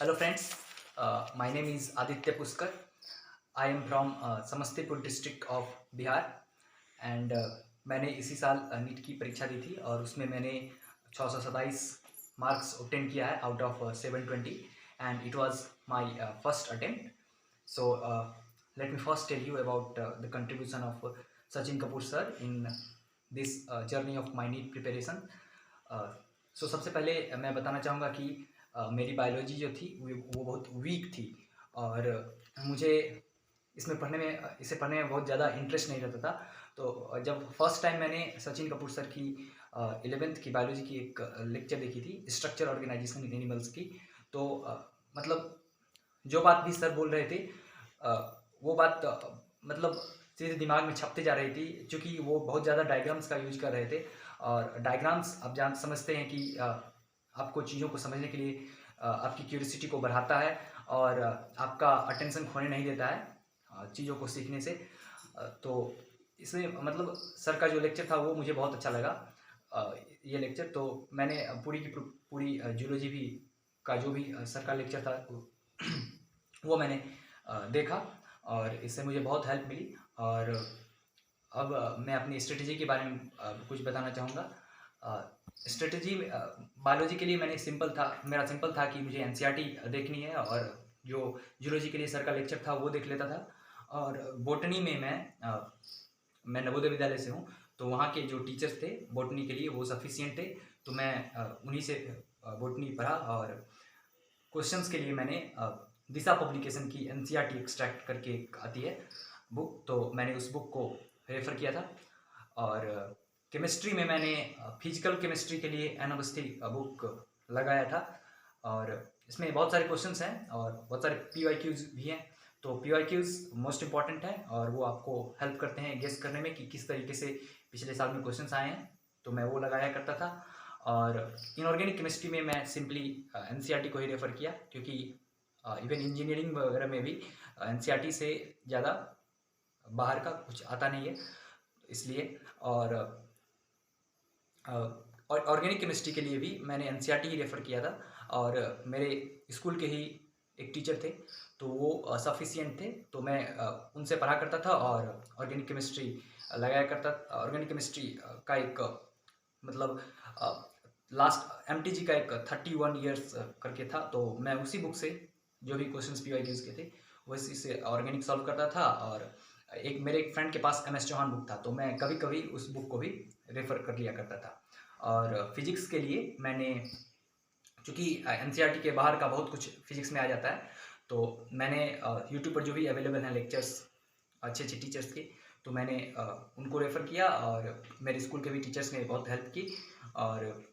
Hello friends, my name is Aditya Puskar. I am from Samastipur district of Bihar and मैंने इसी साल NEET की परीक्षा दी थी और उसमें मैंने 627 मार्क्स ऑब्टेन किया है out of 720 and it was my first attempt. So let me first tell you about the contribution of Sachin Kapoor sir in this journey of my NEET preparation. सो सबसे पहले मैं बताना चाहूँगा कि मेरी बायोलॉजी जो थी वो बहुत वीक थी और मुझे इसे पढ़ने में बहुत ज़्यादा इंटरेस्ट नहीं रहता था. तो जब फर्स्ट टाइम मैंने सचिन कपूर सर की 11th की बायोलॉजी की एक लेक्चर देखी थी, स्ट्रक्चर ऑर्गेनाइजेशन इन एनिमल्स की, तो मतलब जो बात भी सर बोल रहे थे वो बात मतलब सीधे दिमाग में छपते जा रही थी, क्योंकि वो बहुत ज़्यादा डायग्राम्स का यूज कर रहे थे. और डायग्राम्स आप समझते हैं कि आपको चीज़ों को समझने के लिए आपकी क्यूरियोसिटी को बढ़ाता है और आपका अटेंशन खोने नहीं देता है चीज़ों को सीखने से. तो इसमें मतलब सर का जो लेक्चर था वो मुझे बहुत अच्छा लगा. ये लेक्चर तो मैंने पूरी की पूरी जूलॉजी भी का जो भी सर का लेक्चर था वो मैंने देखा और इससे मुझे बहुत हेल्प मिली. और अब मैं अपनी स्ट्रेटजी के बारे में कुछ बताना चाहूँगा. स्ट्रेटजी बायोलॉजी के लिए मेरा सिंपल था कि मुझे एनसीईआरटी देखनी है और जो जूलॉजी के लिए सर का लेक्चर था वो देख लेता था. और बोटनी में मैं नवोदय विद्यालय से हूँ, तो वहाँ के जो टीचर्स थे बोटनी के लिए वो सफिशिएंट थे, तो मैं उन्हीं से बोटनी पढ़ा. और क्वेश्चंस के लिए मैंने दिशा पब्लिकेशन की एनसीईआरटी एक्सट्रैक्ट करके एक आती है बुक, तो मैंने उस बुक को रेफ़र किया था. और केमिस्ट्री में मैंने फिजिकल केमिस्ट्री के लिए एनाबस्थी बुक लगाया था. और इसमें बहुत सारे क्वेश्चंस हैं और बहुत सारे पीवाईक्यूज भी हैं. तो पीवाईक्यूज मोस्ट इंपॉर्टेंट है और वो आपको हेल्प करते हैं गेस करने में कि किस तरीके से पिछले साल में क्वेश्चंस आए हैं, तो मैं वो लगाया करता था. और इनऑर्गेनिक केमिस्ट्री में मैं सिंपली एनसीईआरटी को ही रेफ़र किया, क्योंकि इवन इंजीनियरिंग वगैरह में भी एनसीईआरटी से ज़्यादा बाहर का कुछ आता नहीं है, इसलिए. और ऑर्गेनिक केमिस्ट्री के लिए भी मैंने एनसीईआरटी ही रेफ़र किया था. और मेरे स्कूल के ही एक टीचर थे, तो वो सफिशिएंट थे, तो मैं उनसे पढ़ा करता था और ऑर्गेनिक केमिस्ट्री लगाया करता. ऑर्गेनिक केमिस्ट्री का एक मतलब लास्ट एमटीजी का एक 31 ईयर्स करके था, तो मैं उसी बुक से जो भी क्वेश्चंस पीवाईक्यूज के थे वैसे से ऑर्गेनिक सॉल्व करता था. और मेरे एक फ्रेंड के पास एम एस चौहान बुक था, तो मैं कभी कभी उस बुक को भी रेफ़र कर लिया करता था. और फिजिक्स के लिए मैंने, चूँकि एनसीईआरटी के बाहर का बहुत कुछ फिजिक्स में आ जाता है, तो मैंने यूट्यूब पर जो भी अवेलेबल हैं लेक्चर्स अच्छे अच्छे टीचर्स के, तो मैंने उनको रेफ़र किया और मेरे स्कूल के भी टीचर्स ने बहुत हेल्प की. और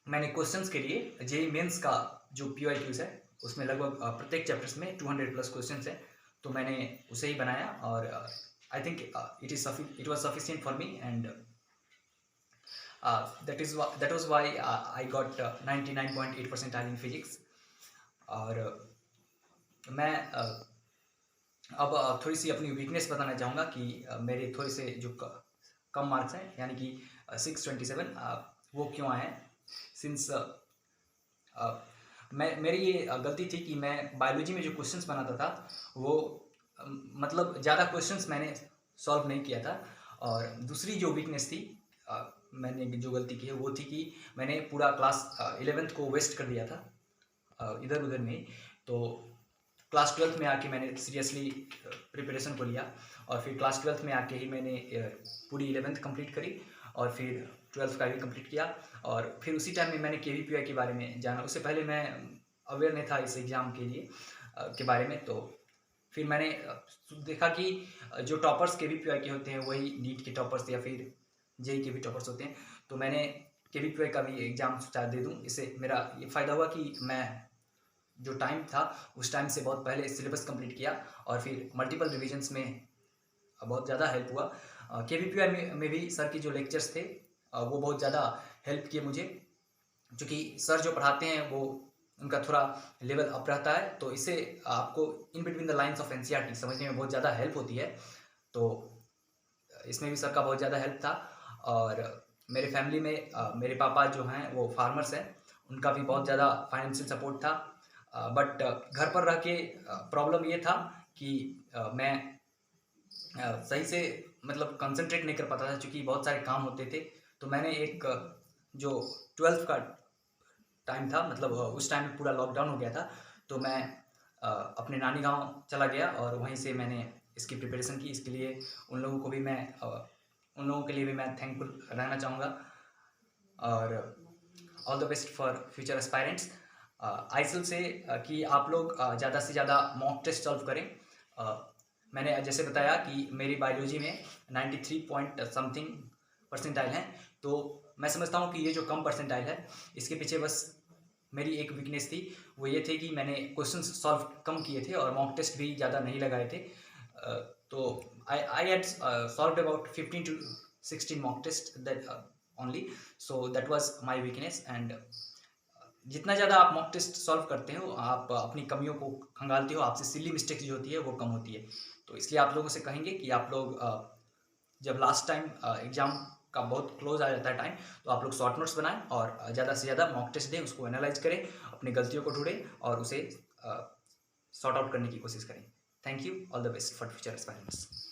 मैंने क्वेश्चंस के लिए जेईई मेंस का जो पीवाईक्यूज है उसमें लगभग प्रत्येक चैप्टर्स में 200 प्लस क्वेश्चंस हैं, तो मैंने उसे ही बनाया. और I think it was sufficient for me and that was why I got 99.8 percentile in physics. और मैं अब थोड़ी सी अपनी वीकनेस बताना चाहूँगा कि मेरे थोड़े से जो कम मार्क्स हैं, यानी कि 627, वो क्यों आए हैं. सिंस मेरी ये गलती थी कि मैं बायोलॉजी में जो क्वेश्चंस बनाता था वो मतलब ज़्यादा क्वेश्चंस मैंने सॉल्व नहीं किया था. और दूसरी जो वीकनेस थी, मैंने जो गलती की है वो थी कि मैंने पूरा क्लास 11th को वेस्ट कर दिया था इधर उधर में. तो क्लास 12th में आके मैंने सीरियसली प्रिपरेशन को लिया और फिर क्लास 12th में आके ही मैंने पूरी 11th कंप्लीट करी और फिर 12th का भी कंप्लीट किया. और फिर उसी टाइम में मैंने केवीपीआई के बारे में जाना. उससे पहले मैं अवेयर नहीं था इस एग्ज़ाम के लिए के बारे में. तो फिर मैंने देखा कि जो टॉपर्स केवीपीआई के होते हैं वही नीट के टॉपर्स या फिर जेईई के भी टॉपर्स होते हैं, तो मैंने केवीपीआई का भी एग्ज़ाम सोचा दे दूँ. इससे मेरा ये फ़ायदा हुआ कि मैं जो टाइम था उस टाइम से बहुत पहले सिलेबस कंप्लीट किया और फिर मल्टीपल रिविजन्स में बहुत ज़्यादा हेल्प हुआ. केवीपीआई में भी सर के जो लेक्चर्स थे वो बहुत ज़्यादा हेल्प किए मुझे, क्योंकि सर जो पढ़ाते हैं वो उनका थोड़ा लेवल अप रहता है, तो इससे आपको in between the lines of NCERT समझने में बहुत ज़्यादा हेल्प होती है. तो इसमें भी सर का बहुत ज़्यादा हेल्प था. और मेरे फैमिली में मेरे पापा जो हैं वो फार्मर्स हैं, उनका भी बहुत ज़्यादा फाइनेंशियल सपोर्ट था. बट घर पर रह के प्रॉब्लम ये था कि मैं सही से मतलब कंसंट्रेट नहीं कर पाता था, क्योंकि बहुत सारे काम होते थे। तो मैंने एक जो 12th का टाइम था, मतलब उस टाइम में पूरा लॉकडाउन हो गया था, तो मैं अपने नानी गांव चला गया और वहीं से मैंने इसकी प्रिपरेशन की। इसके लिए उन लोगों को भी मैं उन लोगों के लिए भी मैं थैंकफुल रहना चाहूँगा। और all the best for future aspirants. आईसेल से कि आप लोग ज़्यादा से ज़्यादा मॉक टेस्ट सॉल्व करें। मैंने जैसे बताया कि मेरी बायोलॉजी में 93 पॉइंट समथिंग परसेंटाइल है, तो मैं समझता हूँ कि ये जो कम परसेंटाइल है, इसके पीछे बस मेरी एक वीकनेस थी। वो ये थे कि मैंने क्वेश्चंस सॉल्व कम किए थे और मॉक टेस्ट भी ज़्यादा नहीं लगाए थे। तो I had solved about 15 to 16 mock test that only, so that was my weakness. And जितना ज़्यादा आप मॉक टेस्ट सॉल्व करते हो, आप अपनी कमियों को खंगालते हो, आपसे सिली मिस्टेक्स जो होती है वो कम होती है। तो इसलिए आप लोगों से कहेंगे कि आप लोग जब लास्ट टाइम एग्ज़ाम का बहुत क्लोज आ जाता है टाइम, तो आप लोग शॉर्ट नोट्स बनाएं और ज़्यादा से ज़्यादा मॉक टेस्ट दें, उसको एनालाइज करें, अपनी गलतियों को ढूंढें और उसे सॉर्ट आउट करने की कोशिश करें। Thank you, all the best for future experience.